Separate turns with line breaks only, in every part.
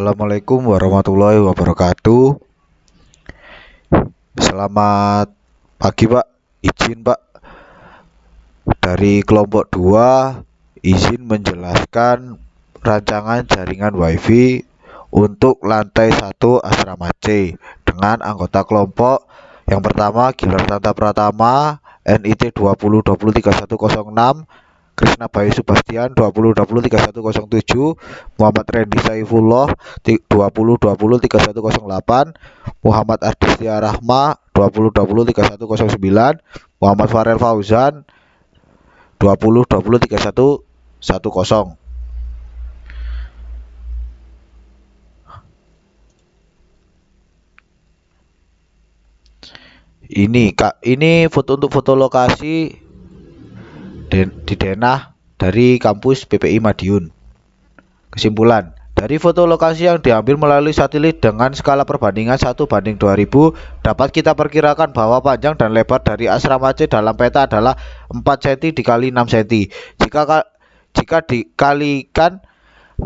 Assalamualaikum warahmatullahi wabarakatuh. Selamat pagi Pak. Izin Pak, dari kelompok 2 izin menjelaskan rancangan jaringan WiFi untuk lantai 1 asrama C dengan anggota kelompok yang pertama Gilar Santa Pratama NIT 20203106, Krisna Bayu Subastian 20203107, Muhammad Randy Saifullah 20203108, Muhammad Ardistia Rahma 20203109, Muhammad Farel Fauzan 20203110. Ini Kak, ini untuk foto lokasi di denah dari kampus PPI Madiun. Kesimpulan, dari foto lokasi yang diambil melalui satelit dengan skala perbandingan 1:2000 dapat kita perkirakan bahwa panjang dan lebar dari asrama C dalam peta adalah 4 cm dikali 6 cm. Jika dikalikan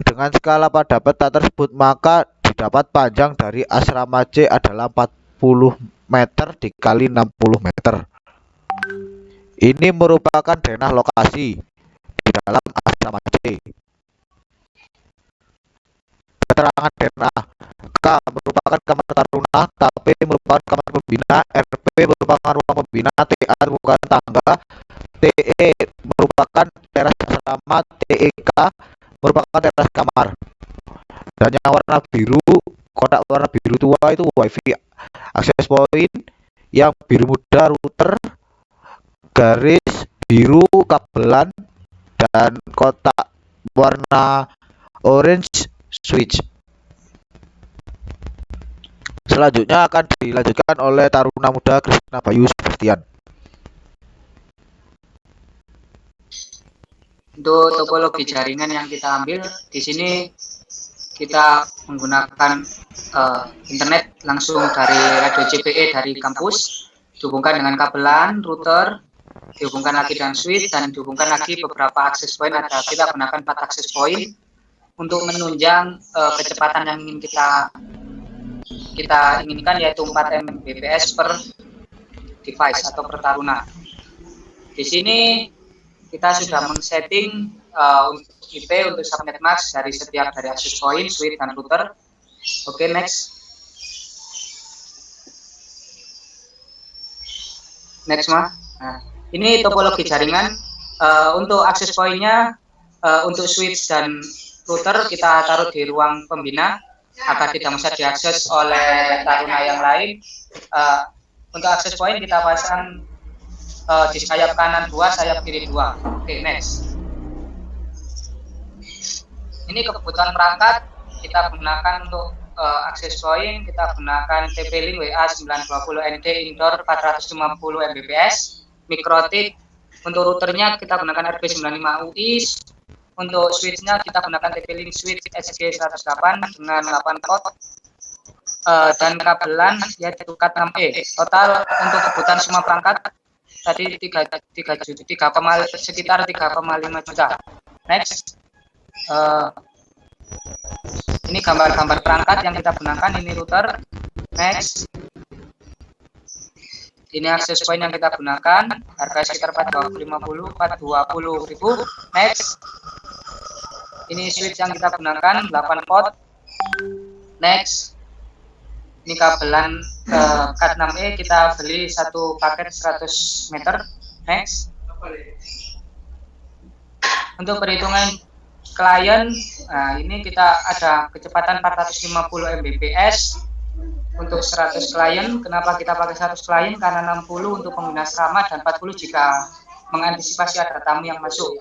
dengan skala pada peta tersebut, maka didapat panjang dari asrama C adalah 40 meter dikali 60 meter. Ini merupakan denah lokasi di dalam asrama C. Keterangan denah: K merupakan kamar taruna, KP merupakan kamar pembina, RP merupakan ruang pembina, TA merupakan tangga, TE merupakan teras asrama, TEK merupakan teras kamar. Dan yang warna biru, kotak warna biru tua itu WiFi akses point, yang biru muda router, garis biru kabelan, dan kotak warna orange switch. Selanjutnya akan dilanjutkan oleh taruna muda Krisna Bayu Subastian.
Untuk topologi jaringan yang kita ambil di sini, kita menggunakan internet langsung dari radio CPE dari kampus, dihubungkan dengan kabelan, router, dihubungkan lagi dengan switch, dan dihubungkan lagi beberapa akses point. Kita gunakan 4 akses point untuk menunjang kecepatan yang ingin kita inginkan, yaitu 4 Mbps per device atau per taruna. Di sini kita sudah men-setting IP untuk subnet max dari setiap akses point, switch, dan router. Oke, next. Next, Ma. Nah, ini topologi jaringan. Untuk akses point-nya, untuk switch dan router kita taruh di ruang pembina agar tidak bisa diakses oleh taruna yang lain. Untuk akses point kita pasang di sayap kanan 2, sayap kiri 2. Oke, next. Ini kebutuhan perangkat kita gunakan untuk akses point. Kita gunakan TP-Link WA 920ND indoor 450 Mbps, Mikrotik. Untuk routernya kita gunakan RP95UI. Untuk switchnya kita gunakan TP-Link switch SG108 dengan 8 port, dan kabelan yaitu Cat6E. Total untuk kebutuhan semua perangkat tadi sekitar 3,5 juta. Next. Ini gambar-gambar perangkat yang kita gunakan. Ini router. Next. Ini akses point yang kita gunakan, harga sekitar 420 ribu. Next. Ini switch yang kita gunakan 8 port. Next. Ini kabelan Cat6E, kita beli satu paket 100 meter. Next. Untuk perhitungan klien, ini kita ada kecepatan 450 Mbps untuk 100 klien. Kenapa kita pakai 100 klien? Karena 60 untuk pengguna asrama dan 40 jika mengantisipasi ada tamu yang masuk.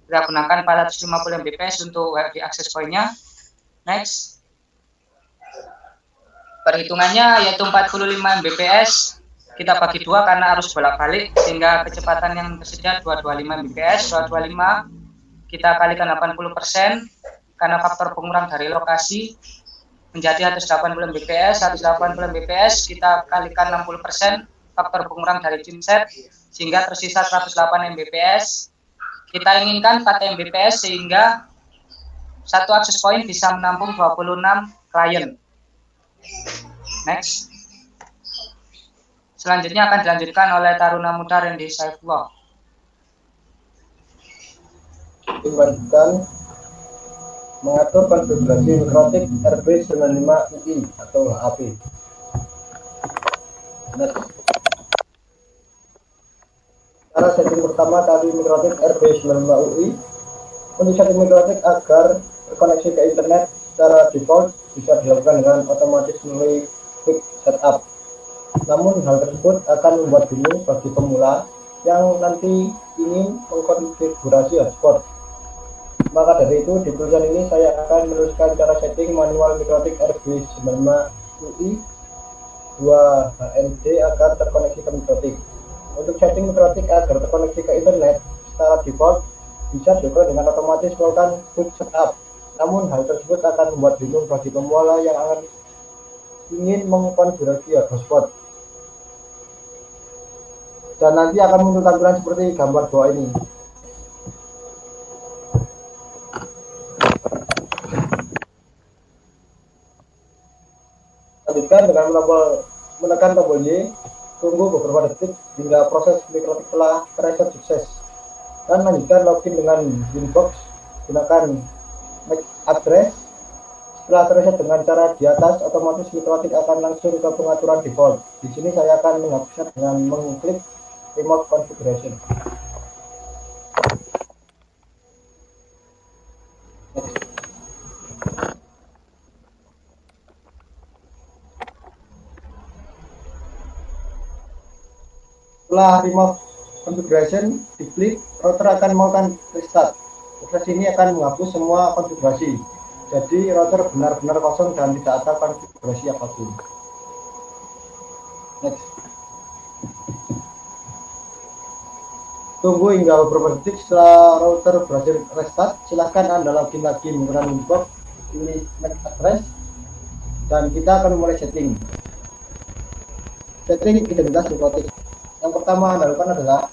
Kita gunakan 450 Mbps untuk di akses point-nya. Next. Perhitungannya yaitu 45 Mbps. Kita bagi 2 karena harus bolak-balik sehingga kecepatan yang tersedia 225 Mbps. 225 kita kalikan 80% karena faktor pengurang dari lokasi menjadi 180 Mbps. 180 Mbps kita kalikan 60% faktor pengurang dari chipset sehingga tersisa 108 Mbps. Kita inginkan 4 Mbps sehingga satu akses point bisa menampung 26 klien. Next. Selanjutnya akan dilanjutkan oleh Taruna Muda Randy Saifullah.
Dilanjutkan mengatur konfigurasi mikrotik RB95 UI atau HAP. Next. Cara setting pertama tadi mikrotik RB95 UI. Untuk setting mikrotik agar terkoneksi ke internet secara default bisa dilakukan dengan otomatis melalui quick setup. Namun hal tersebut akan membuat bingung bagi pemula yang nanti ingin mengkonfigurasi hotspot. Maka dari itu di tulisan ini saya akan menuliskan cara setting manual mikrotik RB95 UI 2 HMD agar terkoneksi ke mikrotik. Untuk setting mikrotik agar terkoneksi ke internet secara default bisa juga dengan otomatis melakukan quick setup. Namun hal tersebut akan membuat bingung bagi pemula yang ingin mengkonfigurasi hotspot. Dan nanti akan muncul tampilan seperti gambar bawah ini. Lanjutkan dengan menekan tombol Y, tunggu beberapa detik hingga proses mikrotik telah terreset sukses. Dan lanjutkan login dengan Winbox, gunakan MAC address. Setelah terreset dengan cara di atas, otomatis mikrotik akan langsung ke pengaturan default. Di sini saya akan menghapusnya dengan mengklik Remote Configuration. Setelah Remote Configuration diklik, router akan melakukan restart. Proses ini akan menghapus semua konfigurasi. Jadi router benar-benar kosong dan tidak ada konfigurasi apapun. Next. Tunggu hingga beberapa detik setelah router berhasil restart. Silahkan Anda login lagi menggunakan Winbox, pilih MAC address, dan kita akan mulai setting. Setting identitas mikrotik. Yang pertama Anda lakukan adalah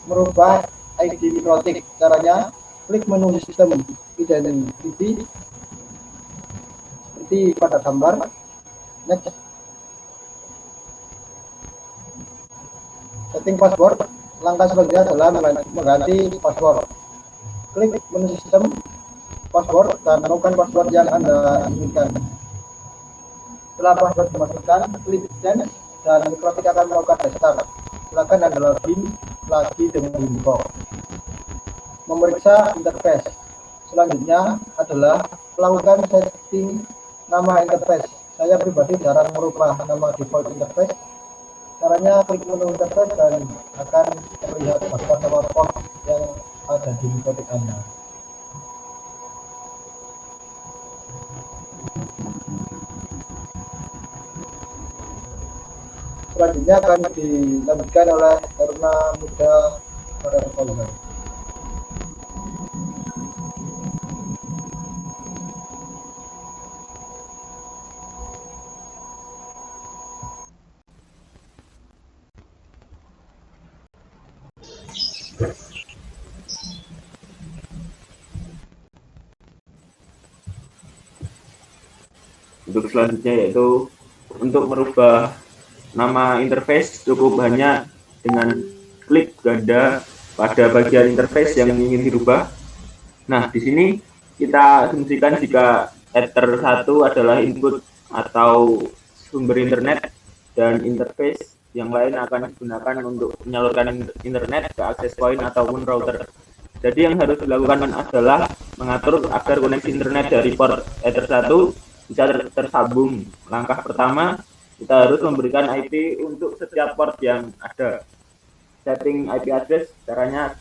merubah ID mikrotik. Caranya klik menu sistem identity seperti pada gambar. Next. Setting password. Langkah selanjutnya adalah mengganti password. Klik menu sistem password dan temukan password yang Anda inginkan. Setelah password dimasukkan, klik change dan mikrotik akan melakukan restart. Silakan Anda login lagi dengan Winbox. Memeriksa interface. Selanjutnya adalah melakukan setting nama interface. Saya pribadi jarang merubah nama default interface. Caranya klik menu interface dan akan terlihat daftar nama port yang ada di mikrotik Anda. Selanjutnya akan dilanjutkan oleh Taruna Muda pada Paulan.
Untuk selanjutnya yaitu untuk merubah nama interface cukup hanya dengan klik ganda pada bagian interface yang ingin dirubah. Nah, di sini kita asumsikan jika Ether 1 adalah input atau sumber internet dan interface yang lain akan digunakan untuk menyalurkan internet ke access point ataupun router. Jadi yang harus dilakukan adalah mengatur agar koneksi internet dari port Ether 1 bisa tersambung. Langkah pertama, kita harus memberikan IP untuk setiap port yang ada. Setting IP address, caranya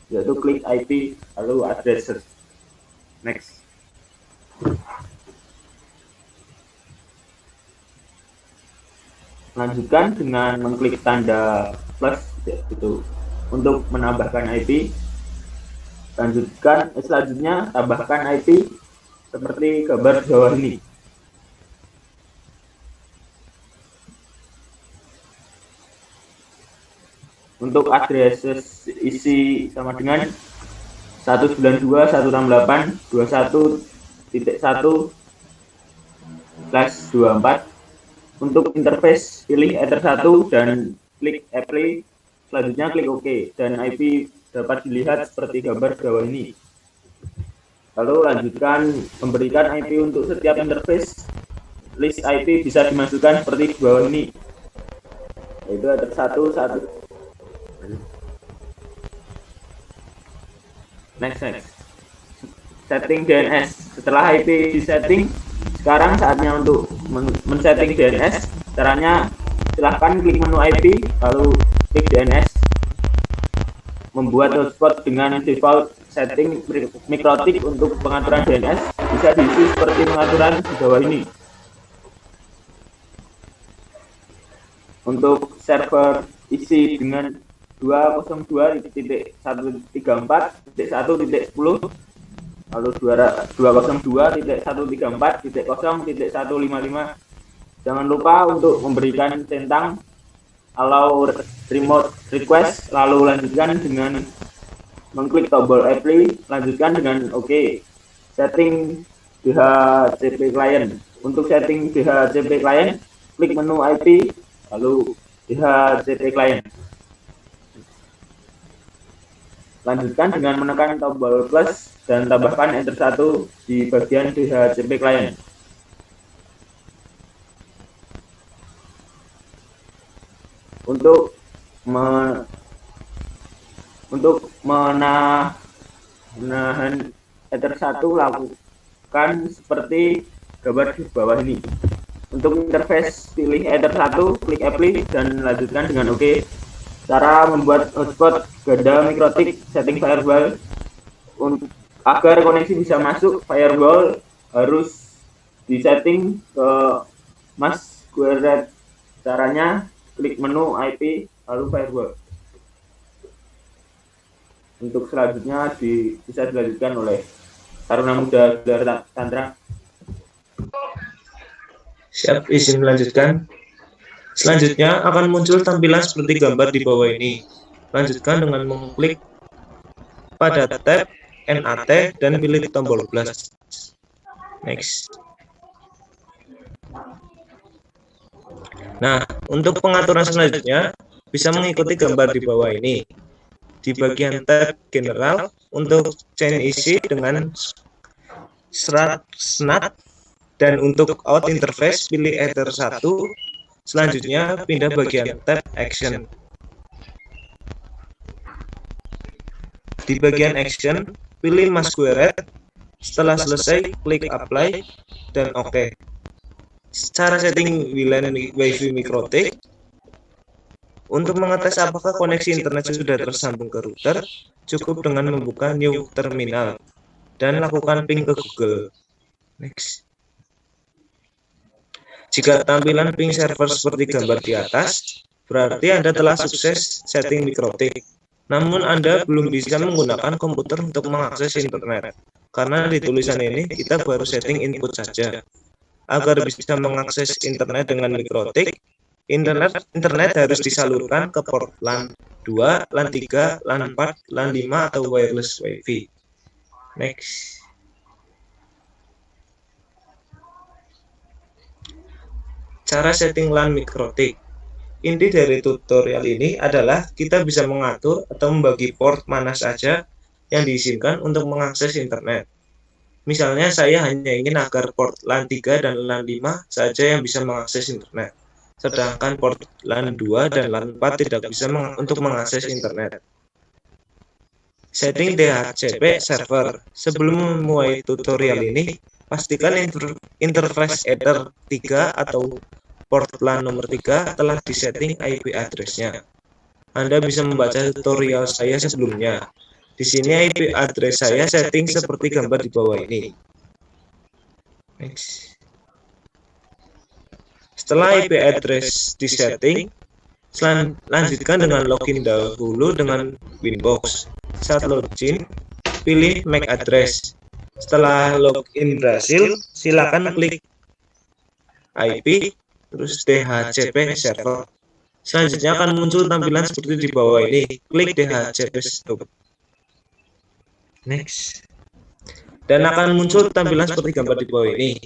yaitu klik IP lalu addresses. Next. Lanjutkan dengan mengklik tanda plus itu untuk menambahkan IP. Selanjutnya tambahkan IP seperti gambar di bawah ini. Untuk addresses isi sama dengan 192.168.21.1/24. Untuk interface pilih Ether 1 dan klik apply. Selanjutnya klik OK dan IP dapat dilihat seperti gambar di bawah ini. Lalu lanjutkan memberikan IP untuk setiap interface. List IP bisa dimasukkan seperti di bawah ini, yaitu Ether 1. Next. Setting DNS. Setelah IP disetting, sekarang saatnya untuk men-setting DNS. Caranya silahkan klik menu IP, lalu klik DNS. Membuat hotspot dengan default setting MikroTik. Untuk pengaturan DNS bisa diisi seperti pengaturan di bawah ini. Untuk server isi dengan 202.134.1.10, lalu 202.134.0.155. Jangan lupa untuk memberikan centang allow remote request, lalu lanjutkan dengan mengklik tombol apply, lanjutkan dengan OK. Setting DHCP client. Untuk setting DHCP client, klik menu IP, lalu DHCP client. Lanjutkan dengan menekan tombol plus dan tambahkan Enter 1 di bagian DHCP client. Untuk menahan Ether 1, lakukan seperti gambar di bawah ini. Untuk interface pilih Ether 1, klik apply dan lanjutkan dengan OK. Cara membuat hotspot ganda MikroTik. Setting firewall. Agar koneksi bisa masuk, firewall harus disetting ke mask square. Caranya klik menu IP lalu firewall. Untuk selanjutnya bisa dilanjutkan oleh Taruna Muda Gelar Tantra.
Siap, izin melanjutkan. Selanjutnya akan muncul tampilan seperti gambar di bawah ini. Lanjutkan dengan mengklik pada tab NAT dan pilih tombol plus. Next. Nah, untuk pengaturan selanjutnya bisa mengikuti gambar di bawah ini. Di bagian tab general, untuk chain isi dengan SNAT, dan untuk out interface pilih Ether 1. Selanjutnya pindah bagian tab action. Di bagian action, pilih mask square. Setelah selesai, klik apply dan OK. Cara setting WLAN WiFi MikroTik. Untuk mengetes apakah koneksi internet sudah tersambung ke router, cukup dengan membuka new terminal dan lakukan ping ke Google. Next. Jika tampilan ping server seperti gambar di atas, berarti Anda telah sukses setting MikroTik. Namun Anda belum bisa menggunakan komputer untuk mengakses internet, karena di tulisan ini kita baru setting input saja. Agar bisa mengakses internet dengan MikroTik, internet harus disalurkan ke port LAN 2, LAN 3, LAN 4, LAN 5 atau wireless WiFi. Next. Cara setting LAN MikroTik. Inti dari tutorial ini adalah kita bisa mengatur atau membagi port mana saja yang diizinkan untuk mengakses internet. Misalnya saya hanya ingin agar port LAN 3 dan LAN 5 saja yang bisa mengakses internet, sedangkan port LAN 2 dan LAN 4 tidak bisa untuk mengakses internet. Setting DHCP server. Sebelum memulai tutorial ini, pastikan interface Ether 3 atau port LAN nomor 3 telah disetting IP address-nya. Anda bisa membaca tutorial saya sebelumnya. Di sini IP address saya setting seperti gambar di bawah ini. Next. Setelah IP address disetting, lanjutkan dengan login dahulu dengan Winbox. Saat login, pilih MAC address. Setelah login berhasil, silakan klik IP, terus DHCP server. Selanjutnya akan muncul tampilan seperti di bawah ini. Klik DHCP stop. Next. Dan akan muncul tampilan seperti gambar di bawah ini.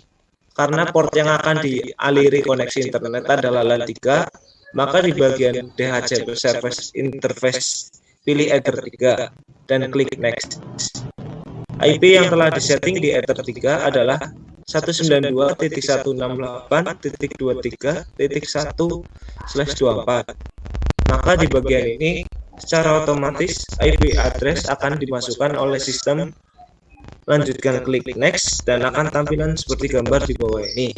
Karena port yang akan dialiri koneksi internet adalah LAN 3, maka di bagian DHCP Service Interface pilih Ether 3 dan klik Next. IP yang telah disetting di Ether 3 adalah 192.168.23.1/24. Maka di bagian ini secara otomatis IP address akan dimasukkan oleh sistem. Lanjutkan klik Next dan akan tampilan seperti gambar di bawah ini.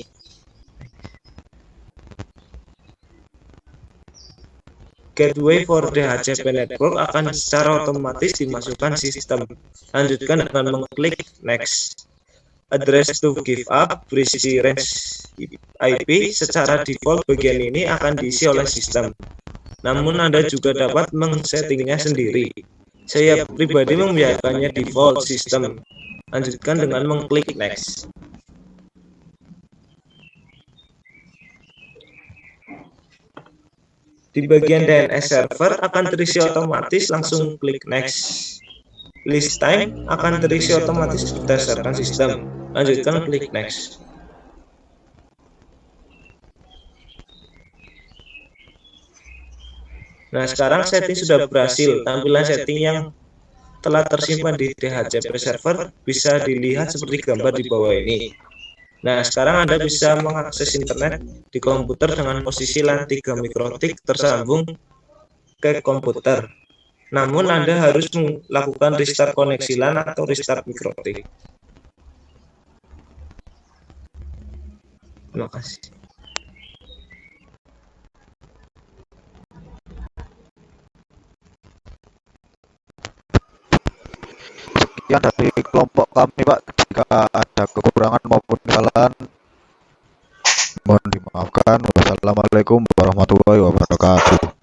Gateway for DHCP network akan secara otomatis dimasukkan sistem. Lanjutkan dengan mengklik Next. Address to give up berisi range IP secara default bagian ini akan diisi oleh sistem. Namun Anda juga dapat mengsettingnya sendiri. Saya pribadi membiarkannya default sistem. Lanjutkan dengan mengklik Next. Di bagian DNS server akan terisi otomatis, langsung klik Next. List time akan terisi otomatis berdasarkan sistem. Lanjutkan klik Next. Nah, sekarang setting sudah berhasil. Tampilan setting yang telah tersimpan di DHCP server bisa dilihat seperti gambar di bawah ini. Nah, sekarang Anda bisa mengakses internet di komputer dengan posisi LAN 3 mikrotik tersambung ke komputer. Namun Anda harus melakukan restart koneksi LAN atau restart mikrotik. Terima kasih.
Sekian dari kelompok kami, Pak. Jika ada kekurangan maupun kesalahan, mohon dimaafkan. Wassalamualaikum warahmatullahi wabarakatuh.